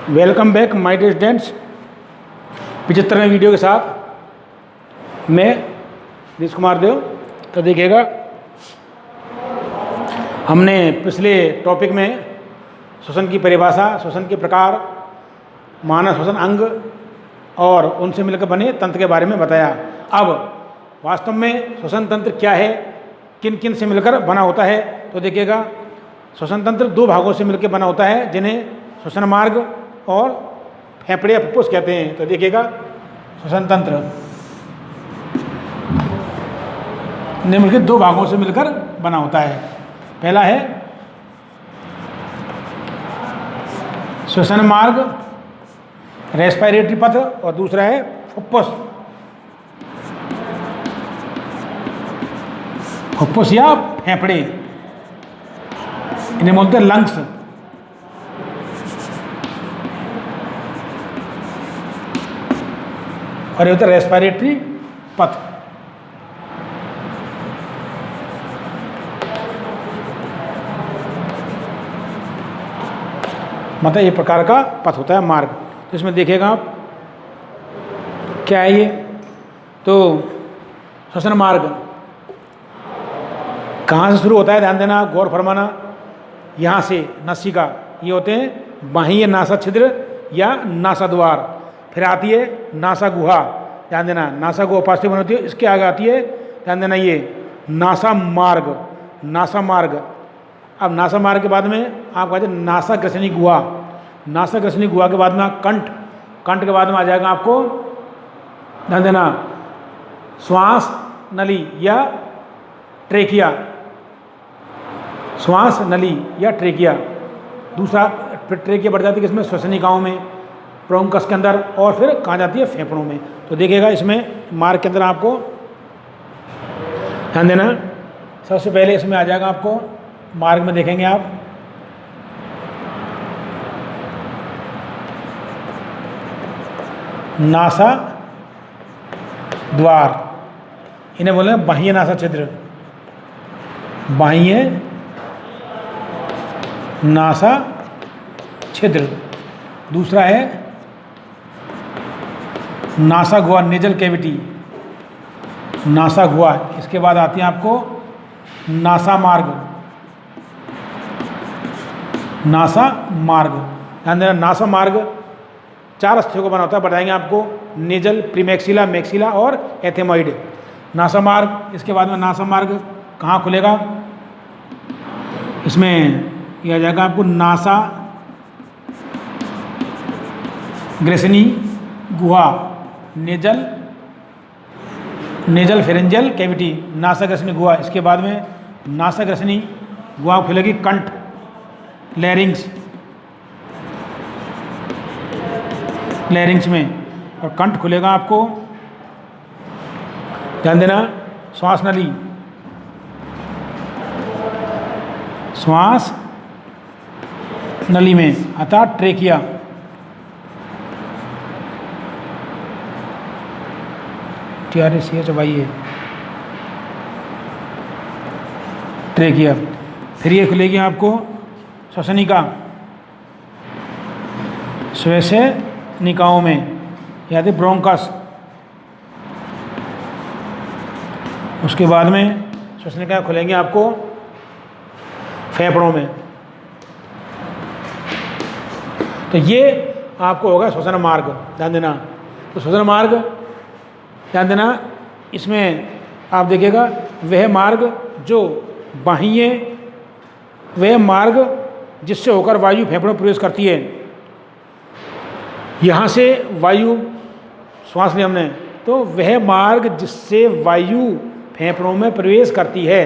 Welcome back my dear students. 75वें video के साथ मैं नीतीश कुमार देव। तो देखिएगा, हमने पिछले टॉपिक में श्वसन की परिभाषा, श्वसन के प्रकार, मानव श्वसन अंग और उनसे मिलकर बने तंत्र के बारे में बताया। अब वास्तव में श्वसन तंत्र क्या है, किन किन से मिलकर बना होता है, तो देखिएगा श्वसन तंत्र दो भागों से मिलकर बना होता है, जिन्हें श्वसन मार्ग और फेफड़े या फुफ्फुस कहते हैं। तो देखिएगा, श्वसन तंत्र निम्नलिखित दो भागों से मिलकर बना होता है। पहला है श्वसन मार्ग, रेस्पिरेटरी पथ, और दूसरा है फुफ्फुस, फुफ्फुस या फेफड़े, इन्हें बोलते हैं लंग्स। और ये होता है रेस्पिरेटरी पथ। मतलब ये प्रकार का पथ होता है, मार्ग। तो इसमें देखिएगा आप क्या है ये, तो श्वसन मार्ग कहाँ से शुरू होता है, ध्यान देना, गौर फरमाना। यहाँ से नसिका, ये होते हैं बाह्य नासा छिद्र या नासा द्वार। फिर आती है नासा गुहा, ध्यान देना, नासा गुहा पार्श्व होती है। इसके आगे आती है, ध्यान देना, ये नासा मार्ग, नासा मार्ग। अब नासा मार्ग के बाद में आपको आ जाए नासा ग्रसनी गुहा। नासा ग्रसनी गुहा के बाद में कंठ, कंठ के बाद में आ जाएगा आपको, ध्यान देना, श्वास नली या ट्रेकिया, श्वास नली या ट्रेकिया। दूसरा फिर ट्रेकिया बढ़ जाती है किसमें, श्वसनिकाओं में, ब्रोंकस के अंदर, और फिर कहाँ जाती है, फेफड़ों में। तो देखिएगा इसमें मार्ग के अंदर आपको ध्यान देना, सबसे पहले इसमें आ जाएगा आपको मार्ग में, देखेंगे आप नासा द्वार, इन्हें बोले बाह्य नासा छिद्र, बाह्य नासा छिद्र। दूसरा है नासा गुहा, नेजल कैविटी, नासा गुहा। इसके बाद आती है आपको नासा मार्ग, नासा मार्ग। ध्यान देना, नासा मार्ग 4 अस्थियों को बना होता है, बताएंगे आपको, नेजल, प्रीमैक्सिला, मैक्सिला और एथेमॉइड। नासा मार्ग, इसके बाद में नासा मार्ग कहाँ खुलेगा, इसमें यह आ जाएगा आपको नासा ग्रेसनी गुहा, नेजल, नेजल फेरेंजियल कैविटी, नासा ग्रेसनी गुहा। इसके बाद में नासा ग्रेसनी गुहा खुलेगी कंठ, लैरिंग्स, लैरिंग्स में, और कंठ खुलेगा आपको, ध्यान देना, श्वास नली, श्वास नली में, अर्थात ट्रेकिया। TRACH है ट्रेकिया। फिर ये खुलेगी आपको श्वसनिका, श्वसनिकाओं में, यानी ब्रोंकस। उसके बाद में श्वसनिका खुलेंगे आपको फेफड़ों में। तो ये आपको होगा श्वसन मार्ग, ध्यान देना। तो श्वसन मार्ग, ध्यान देना, इसमें आप देखिएगा वह मार्ग जो बाह्य, वह मार्ग जिससे होकर वायु फेफड़ों में प्रवेश करती है। यहाँ से वायु, श्वास लिया हमने, तो वह मार्ग जिससे वायु फेफड़ों में प्रवेश करती है,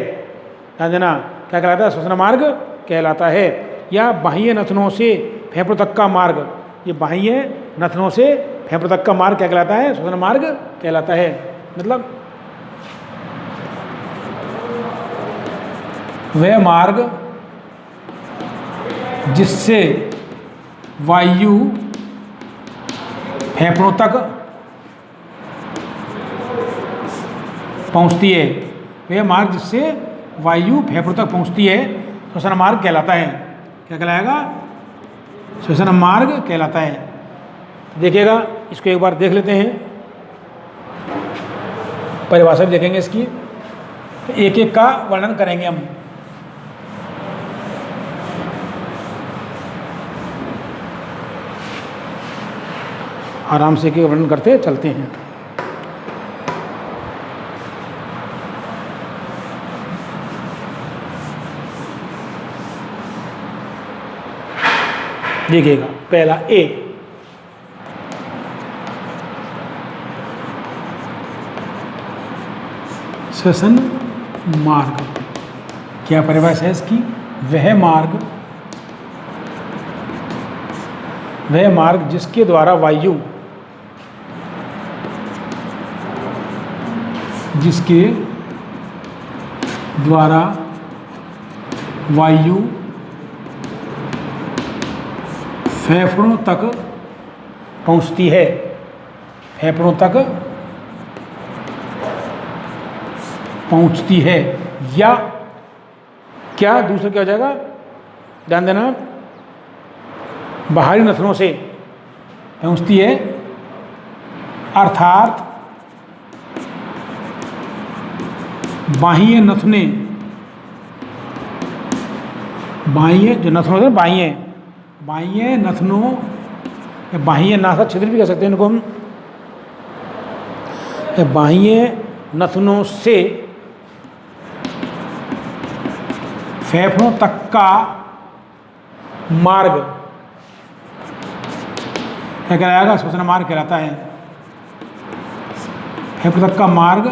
ध्यान देना, क्या कहलाता है, श्वसन मार्ग कहलाता है। या बाह्य नथनों से फेफड़ों तक का मार्ग, ये बाह्य नथनों से फेफड़ों तक का मार्ग क्या कहलाता है, श्वसन मार्ग कहलाता है। मतलब वह मार्ग जिससे वायु फेफड़ों तक पहुंचती है, वह मार्ग जिससे वायु फेफड़ों तक पहुंचती है, श्वसन मार्ग कहलाता है। क्या कहलाएगा, श्वसन मार्ग कहलाता है। देखिएगा, इसको एक बार देख लेते हैं, परिभाषा भी देखेंगे इसकी, एक एक का वर्णन करेंगे हम। आराम से एक एक वर्णन करते चलते हैं। देखिएगा, पहला ए, श्वसन मार्ग। क्या परिभाषा है इसकी? वह मार्ग जिसके द्वारा वायु, फेफड़ों तक पहुंचती है, या क्या दूसरा क्या हो जाएगा, ध्यान देना, बाहरी नथनों से पहुंचती है, अर्थात बाह्य नथने, जो नथनों से बाह्य नथनों, बाह्य नासा छिद्र भी कह सकते हैं इनको हम, बाह्य नथनों से फेफड़ों तक का मार्ग क्या कहलाएगा? श्वसन मार्ग कहलाता है। फेफड़ों तक का मार्ग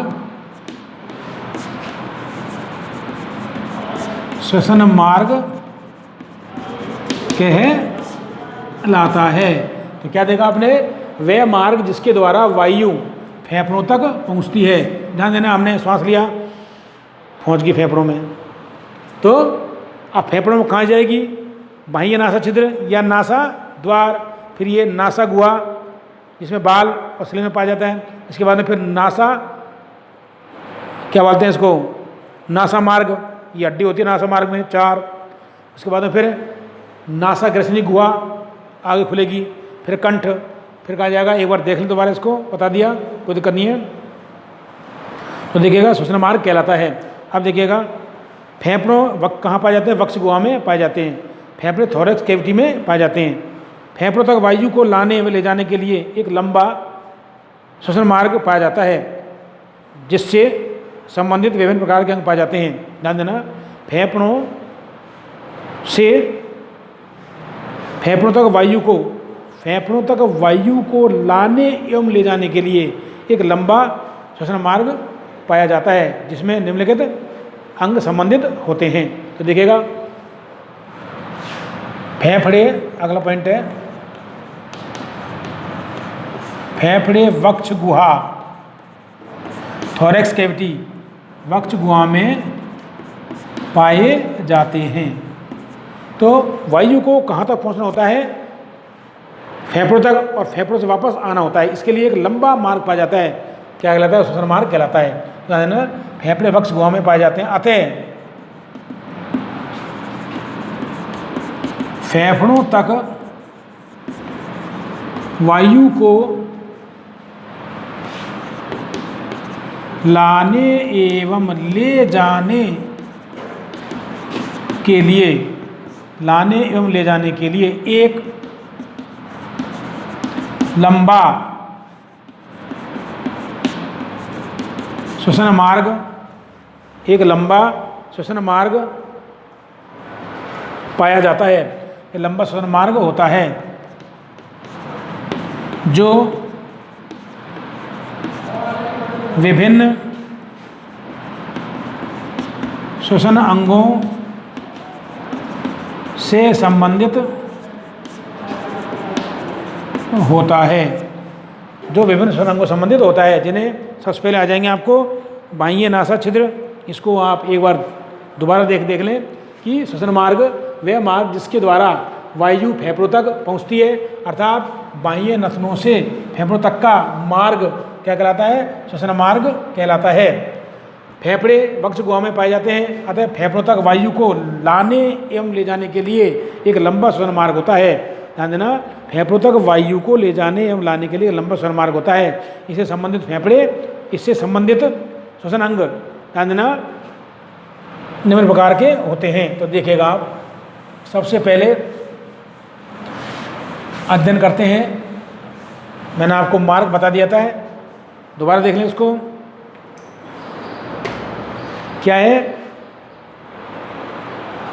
श्वसन मार्ग कहलाता है। तो क्या देखा आपने? वह मार्ग जिसके द्वारा वायु फेफड़ों तक पहुंचती है। ध्यान देना, हमने श्वास लिया, पहुंच गई फेफड़ों में, तो अब फेफड़ों में कहाँ जाएगी? बाह्य नासा छिद्र या नासा द्वार, फिर ये नासा गुहा जिसमें बाल और स्लेव में पाया जाता है। इसके बाद में फिर नासा, क्या बोलते हैं इसको? नासा मार्ग, ये हड्डी होती है नासा मार्ग में 4। उसके बाद में फिर नासा ग्रसनी गुहा आगे खुलेगी, फिर कंठ, फिर कहा जाएगा, एक बार देख लें दोबारा, इसको बता दिया, कोई दिक्कत नहीं है। तो देखिएगा, श्वसन मार्ग कहलाता है। अब देखिएगा, फेफड़ों कहाँ पाए जाते हैं? वक्ष गुहा में पाए जाते हैं। फेफड़े थोरैक्स कैविटी में पाए जाते हैं। फेफड़ों तक वायु को लाने व ले जाने के लिए एक लंबा श्वसन मार्ग पाया जाता है, जिससे संबंधित विभिन्न प्रकार के अंग पाए जाते हैं। ध्यान देना, फेफड़ों तक वायु को लाने एवं ले जाने के लिए एक लंबा श्वसन मार्ग पाया जाता है, जिसमें निम्नलिखित अंग संबंधित होते हैं। तो देखिएगा, फेफड़े, अगला पॉइंट है, फेफड़े वक्ष गुहा, थोरैक्स कैविटी, वक्ष गुहा में पाए जाते हैं। तो वायु को कहाँ तक पहुँचना होता है? फेफड़ों तक, और फेफड़ों से वापस आना होता है। इसके लिए एक लंबा मार्ग पाया जाता है, क्या कहलाता है? श्वसन मार्ग कहलाता है। तो है ना, फेफड़े वक्ष गुहा में पाए जाते हैं। अतः फेफड़ों तक वायु को लाने एवं ले जाने के लिए एक लंबा श्वसन मार्ग पाया जाता है। ये लंबा श्वसन मार्ग होता है जो विभिन्न श्वसन अंगों से संबंधित होता है, जो विभिन्न श्वसन अंगों से संबंधित होता है, जिन्हें सबसे पहले आ जाएंगे आपको बाह्य नासा छिद्र। इसको आप एक बार दोबारा देख लें कि श्वसन मार्ग वह मार्ग जिसके द्वारा वायु फेफड़ों तक पहुंचती है, अर्थात बाह्य नथनों से फेफड़ों तक का मार्ग क्या कहलाता है? श्वसन मार्ग कहलाता है। फेफड़े वक्ष गुहा में पाए जाते हैं, अतः फेफड़ों तक वायु को लाने एवं ले जाने के लिए एक लंबा श्वसन मार्ग होता है। ध्यान देना, फेफड़ों तक वायु को ले जाने एवं लाने के लिए लंबा श्वसन मार्ग होता है। इससे संबंधित फेफड़े, इससे संबंधित श्वसन अंग, ध्यान देना, निम्न प्रकार के होते हैं। तो देखिएगा आप, सबसे पहले अध्ययन करते हैं, मैंने आपको मार्ग बता दिया था, दोबारा देख लें इसको। क्या है?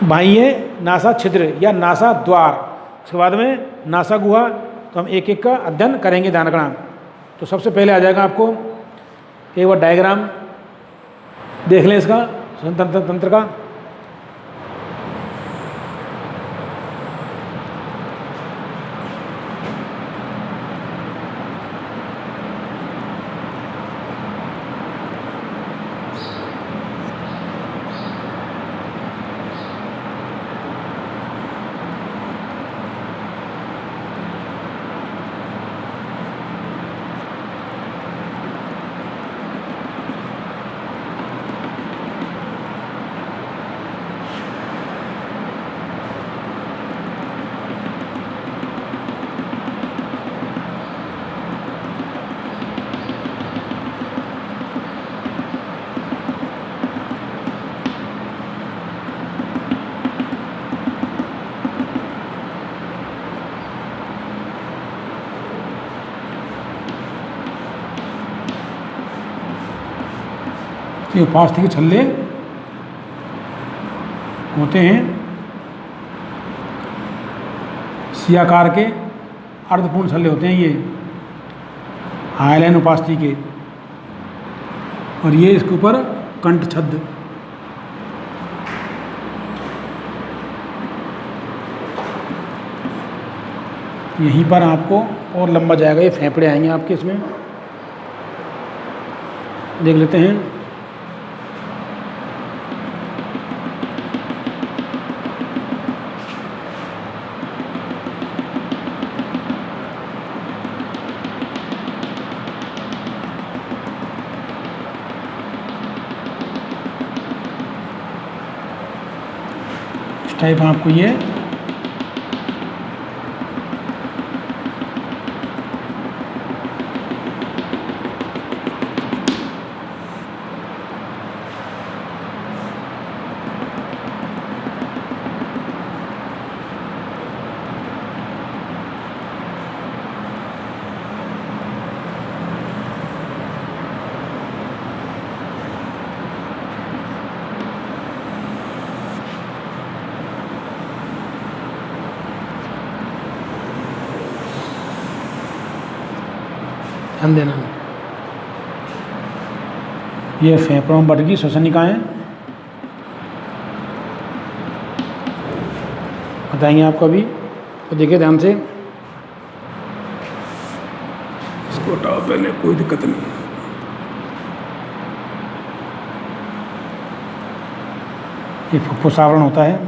बाह्य नासा छिद्र या नासा द्वार, उसके बाद में नासा गुहा। तो हम एक एक का अध्ययन करेंगे, ध्यान रखना। तो सबसे पहले आ जाएगा आपको एक बार डायग्राम देख लें इसका, श्वसन तंत्र का। ये उपास्थि के छल्ले होते हैं, सियाकार के अर्धपूर्ण छल्ले होते हैं ये, हाइलाइन उपास्थि के। और ये इसके ऊपर कंठ छद्म, यहीं पर आपको और लंबा जाएगा, ये फेफड़े आएंगे आपके इसमें, देख लेते हैं। टाइप आपको ये ध्यान देना, ये फेफड़ों बट की श्वसनिकाएँ बताएंगे आपको अभी। तो देखिए ध्यान से, इसको हटाओ पहले, कोई दिक्कत नहीं। ये फुफ्फुस आवरण होता है,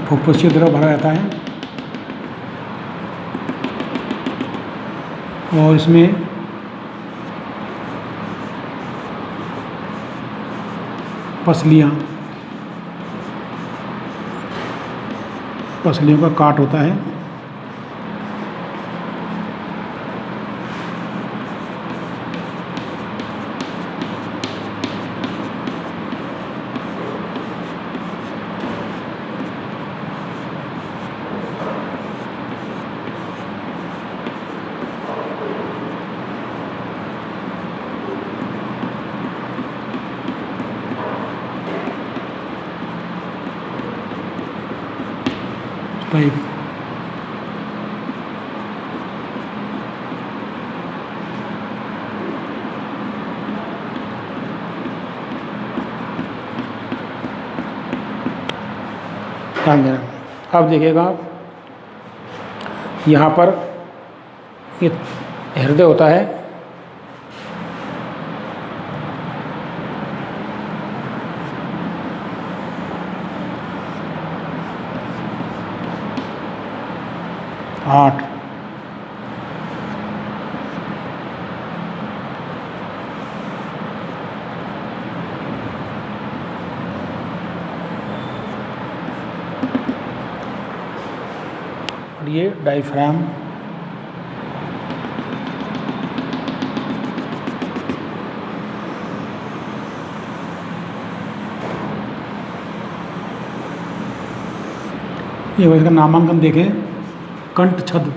फुफ्फुस की तरह भरा रहता है और इसमें पसलियाँ, पसलियों का काट होता है। टाइप ध्यान देना। अब देखिएगा आप, यहाँ पर ये हृदय होता है, हार्ट, ये डायफ्राम। ये इसका नामांकन देखें, कंठ छद,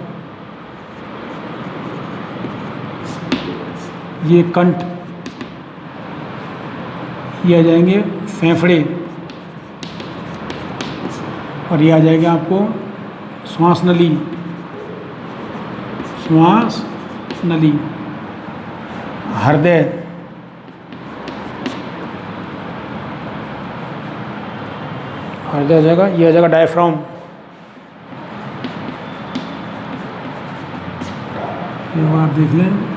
ये कंठ, ये आ जाएंगे फेफड़े, और ये आ जाएगा आपको श्वास नली, श्वास नली, हृदय, हृदय आ जाएगा, ये आ जाएगा डायफ्राम, ये आप देख लें।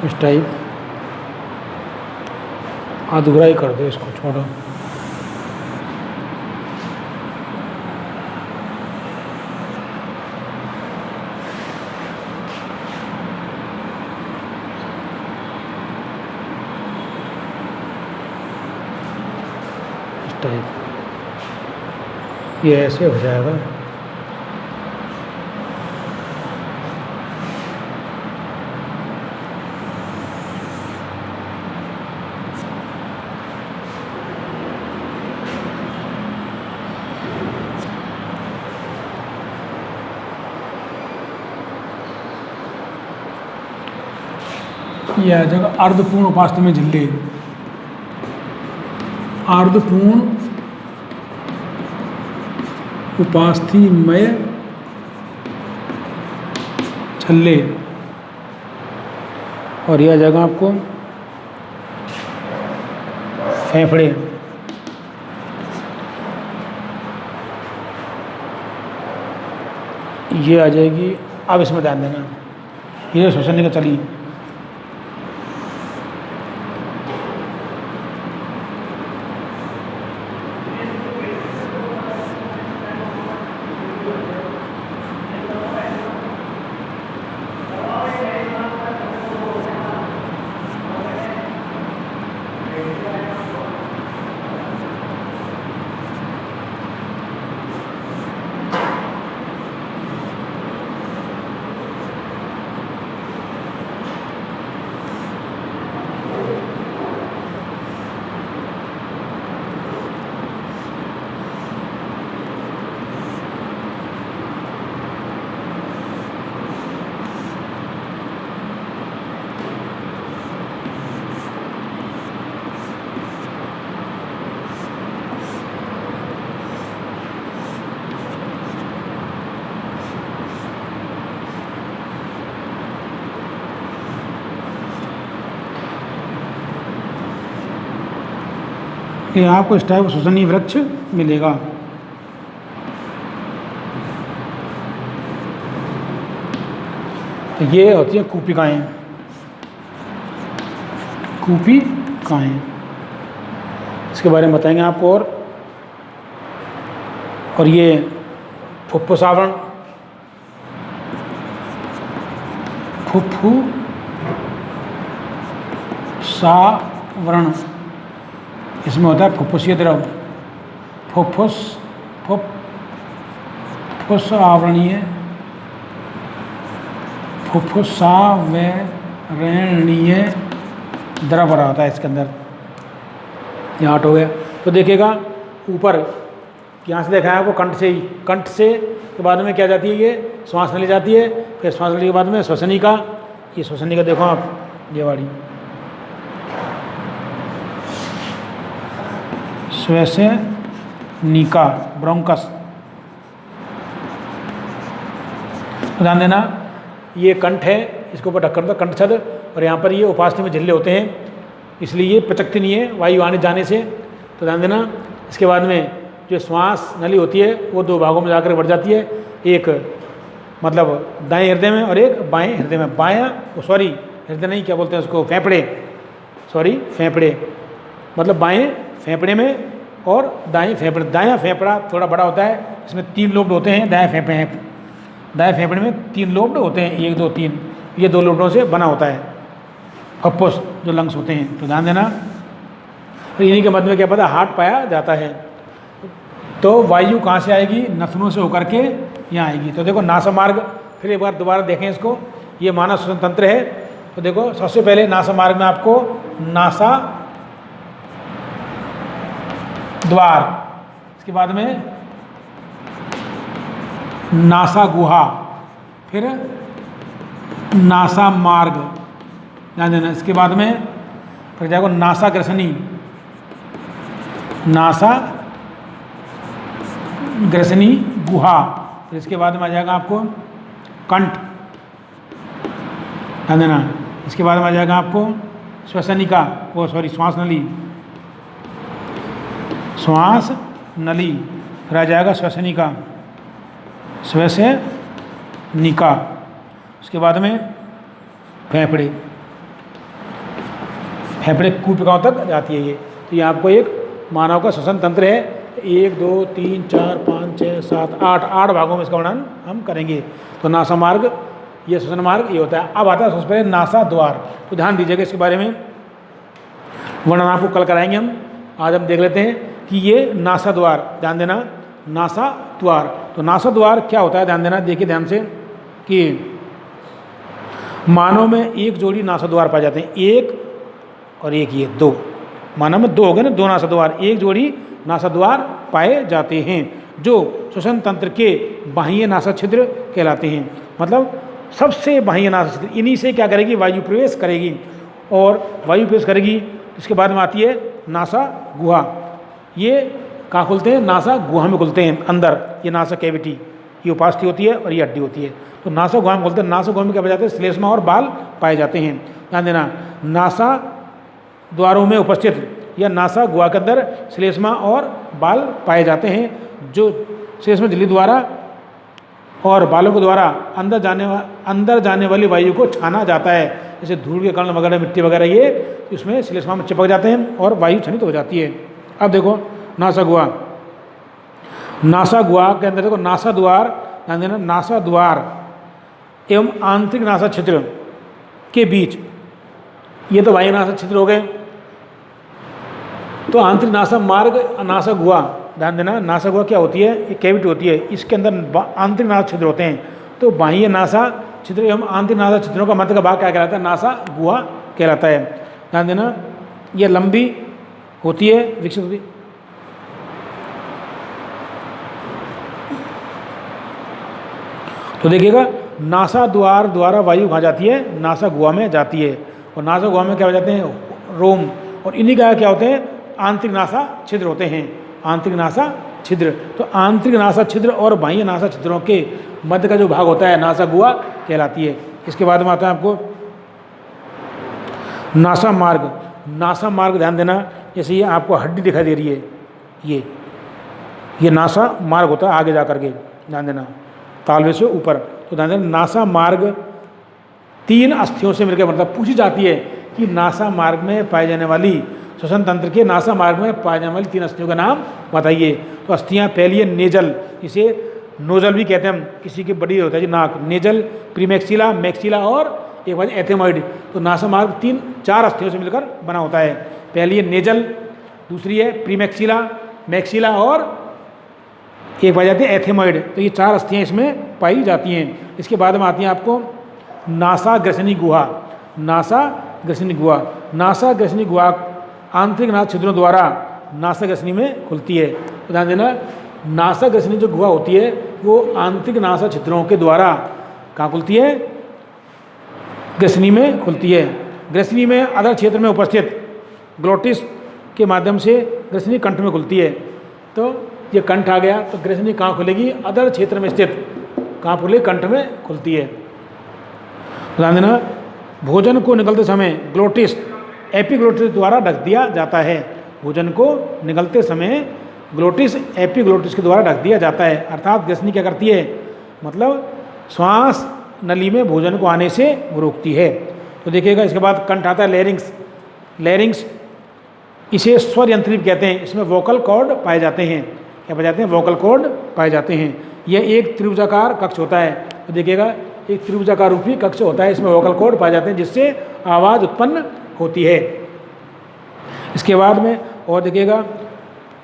इस टाइप अधूरा ही कर दो, इसको छोड़ो। इस टाइप ये ऐसे हो जाएगा। ये आ जाएगा अर्धपूर्ण उपास्थि में झिल्ली, अर्धपूर्ण उपास्थीमय छल्ले, और यह आ जाएगा आपको फेफड़े। ये आ जाएगी, अब इसमें ध्यान देना, ये श्वसन का चली, कि आपको इस टाइप का श्वसनीय वृक्ष मिलेगा। तो ये होती है कूपिकाएँ, कूपिकाएँ, इसके बारे में बताएंगे आपको। और ये फुफ्फुसावरण, फुफ्फुसावरण, इसमें होता है फुफ्फुसीय द्रव, फुफ्फुस आवरणीय, फुफ्फुसावरणीय द्रव भरा होता है इसके अंदर। यहाँ आठ हो गया। तो देखिएगा ऊपर यहाँ से देखा है आपको, कंठ से ही, कंठ से के बाद में क्या जाती है, ये श्वास नली जाती है, फिर श्वास नली के बाद में श्वसनिका, ये श्वसनिका देखो आप, ये वाली श्वसनिका, ब्रोंकस। ध्यान देना, ये कंठ है, इसके ऊपर ढक्कन था कंठछद, और यहाँ पर ये उपास्थि में झिल्ले होते हैं, इसलिए ये पचकती नहीं है वायु आने जाने से। तो ध्यान देना, इसके बाद में जो श्वास नली होती है वो दो भागों में जाकर बढ़ जाती है, एक मतलब दाएं हृदय में और एक बाएं हृदय में। बायां सॉरी हृदय नहीं, क्या बोलते हैं उसको, फेफड़े, सॉरी फेफड़े, मतलब बाएं फेफड़े में और दाएं फेफड़े। दायां फेफड़ा थोड़ा बड़ा होता है, इसमें 3 लोब होते हैं। दाएं फेफड़े में 3 लोब होते हैं, 1 2 3, ये 2 लोटों से बना होता है, फप्पोस जो लंग्स होते हैं। तो ध्यान देना, तो इन्हीं के मध्य में क्या पता हार्ट पाया जाता है। तो वायु कहाँ से आएगी? नथनों से होकर के यहाँ आएगी। तो देखो नासा मार्ग, फिर एक बार दोबारा देखें इसको, ये मानव श्वसन तंत्र है। तो देखो सबसे पहले नासा मार्ग में आपको नासा द्वार, इसके बाद में नासा गुहा, फिर नासा मार्ग, ध्यान देना। इसके बाद में फिर जाएगा नासा ग्रसनी, नासा ग्रसनी गुहा, फिर इसके बाद में आ जाएगा आपको कंठ, ध्यान देना। इसके बाद में आ जाएगा आपको श्वसनिका, श्वास नली, श्वास नली, फिर आ जाएगा श्वसनिका, श्वसनिका। उसके बाद में फेफड़े, फेफड़े कूपिकाओं तक जाती है ये। तो ये आपको एक मानव का श्वसन तंत्र है। 1 2 3 4 5 6 7 8 भागों में इसका वर्णन हम करेंगे। तो नासा मार्ग, ये श्वसन मार्ग ये होता है। अब आता है सबसे पहले नासा द्वार। तो ध्यान दीजिएगा इसके बारे में, वर्णन आपको कल कराएंगे हम। आज हम देख लेते हैं कि ये नासा द्वार, ध्यान देना, नासा द्वार। तो नासा द्वार क्या होता है, ध्यान देना। देखिए ध्यान से कि मानव में 1 जोड़ी नासा द्वार पाए जाते हैं, 1 और 1 ये 2, मानव में 2 हो गए ना, 2 नासा द्वार, 1 जोड़ी नासा द्वार पाए जाते हैं जो श्वसन तंत्र के बाह्य नासा छिद्र कहलाते हैं। मतलब सबसे बाह्य नासा छिद्र, इन्हीं से क्या करेगी? वायु प्रवेश करेगी। और वायु प्रवेश करेगी, इसके बाद में आती है नासा गुहा। ये कहाँ खुलते हैं? नासा गुहा में खुलते हैं अंदर। ये नासा कैविटी, ये उपास्थि होती है और ये हड्डी होती है। तो नासा गुहा में खुलते हैं। नासा गुहा में क्या पाए जाते हैं? श्लेष्मा और बाल पाए जाते हैं। ध्यान देना, नासा द्वारों में उपस्थित या नासा गुहा के अंदर श्लेष्मा और बाल पाए जाते हैं, जो श्लेष्मा झिल्ली द्वारा और बालों के द्वारा अंदर जाने वाली वायु को छाना जाता है। जैसे धूल के कण वगैरह, मिट्टी वगैरह, ये इसमें श्लेष्मा में चिपक जाते हैं और वायु छनित हो जाती है। अब देखो नासा गुहा, नासा गुहा के अंदर देखो नासा द्वार, ध्यान देना, नासा द्वार एवं आंतरिक नासा छिद्र के बीच, ये तो बाह्य नासा छिद्र हो गए। तो आंतरिक नासा मार्ग, नासा गुहा, ध्यान देना, नासा गुहा क्या होती है? एक कैविटी होती है, इसके अंदर आंतरिक नासा छिद्र होते हैं। तो बाह्य नासा छिद्र एवं आंतरिक नासा छिद्रों का मध्य का भाग क्या कहलाता है? नासा गुहा कहलाता है। ध्यान देना, यह लंबी होती है, विकसित होती है। तो देखिएगा, नासा द्वार द्वारा वायु कहाँ जाती है? नासा गुहा में जाती है। और नासा गुहा में क्या हो जाते हैं? रोम। और इन्हीं का क्या होते हैं? आंतरिक नासा छिद्र होते हैं, आंतरिक नासा छिद्र। तो आंतरिक नासा छिद्र और बाह्य नासा छिद्रों के मध्य का जो भाग होता है, नासा गुहा कहलाती है। इसके बाद में आता है आपको नासा मार्ग। नासा मार्ग, ध्यान देना, जैसे ये आपको हड्डी दिखाई दे रही है, ये नासा मार्ग होता है आगे जा करके, ध्यान देना, तालवे से ऊपर। तो ध्यान देना, नासा मार्ग 3 अस्थियों से मिलकर, मतलब पूछी जाती है कि नासा मार्ग में पाए जाने वाली, श्वसन तंत्र के नासा मार्ग में पाए जाने वाली 3 अस्थियों का नाम बताइए। तो अस्थियाँ पहली है नेजल, इसे नोजल भी कहते हैं हम, किसी की बड़ी होता है जी नाक, नेजल, प्रीमैक्सिला, मैक्सिला और एक बार एथेमॉइड। तो नासा मार्ग 4 अस्थियों से मिलकर बना होता है। पहली है नेजल, दूसरी है प्रीमैक्सिला, मैक्सिला और एक पाई जाती है एथेमॉइड। तो ये 4 अस्थियाँ इसमें पाई जाती हैं। इसके बाद में आती हैं आपको नासा ग्रसनी गुहा। नासा ग्रसनी गुहा, नासा ग्रसनी गुहा आंतरिक नासा छिद्रों द्वारा नासा ग्रसनी में खुलती है। तो ध्यान देना, नासा ग्रसनी जो गुहा होती है वो आंतरिक नासा छिद्रों के द्वारा कहाँ खुलती है? ग्रसनी में खुलती है। ग्रसनी में अधर क्षेत्र में उपस्थित ग्लोटिस के माध्यम से ग्रसनी कंठ में खुलती है। तो ये कंठ आ गया, तो ग्रसनी कहाँ खुलेगी? अधर क्षेत्र में स्थित कहाँ खुलेगी? कंठ में खुलती है। ध्यान देना, भोजन को निकलते समय ग्लोटिस एपिग्लोटिस द्वारा ढक दिया जाता है। भोजन को निकलते समय ग्लोटिस एपिग्लोटिस के द्वारा ढक दिया जाता है। अर्थात ग्रसनी क्या करती है? मतलब श्वास नली में भोजन को आने से रोकती है। तो देखिएगा, इसके बाद कंठ आता है लैरिंक्स। लैरिंक्स इसे स्वर यंत्रित कहते हैं। इसमें वोकल कॉर्ड पाए जाते हैं। क्या पाए जाते हैं? वोकल कॉर्ड पाए जाते हैं। यह एक त्रिभुजाकार कक्ष होता है। तो देखिएगा, एक त्रिभुजाकार रूपी कक्ष होता है, इसमें वोकल कॉर्ड पाए जाते हैं जिससे आवाज़ उत्पन्न होती है। इसके बाद में और देखिएगा,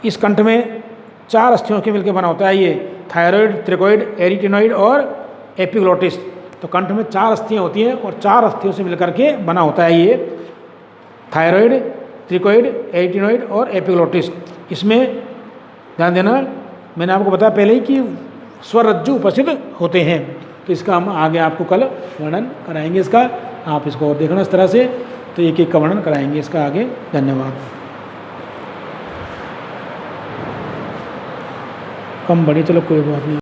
इस कंठ में 4 अस्थियों के मिलकर बना होता है ये, थायराइड, ट्रिकोइड, एरिटेनॉइड और एपिग्लोटिस। तो कंठ में 4 अस्थियाँ होती हैं और 4 अस्थियों से मिलकर के बना होता है ये थायराइड, ट्रिकोइड, एरिटेनॉइड और एपिग्लोटिस। इसमें ध्यान देना, मैंने आपको बताया पहले ही कि स्वर रज्जु उपस्थित होते हैं। तो इसका हम आगे आपको कल वर्णन कराएंगे इसका, आप इसको और देखना इस तरह से, तो एक एक का वर्णन कराएंगे इसका आगे। धन्यवाद। कम बड़ी, चलो कोई बात नहीं।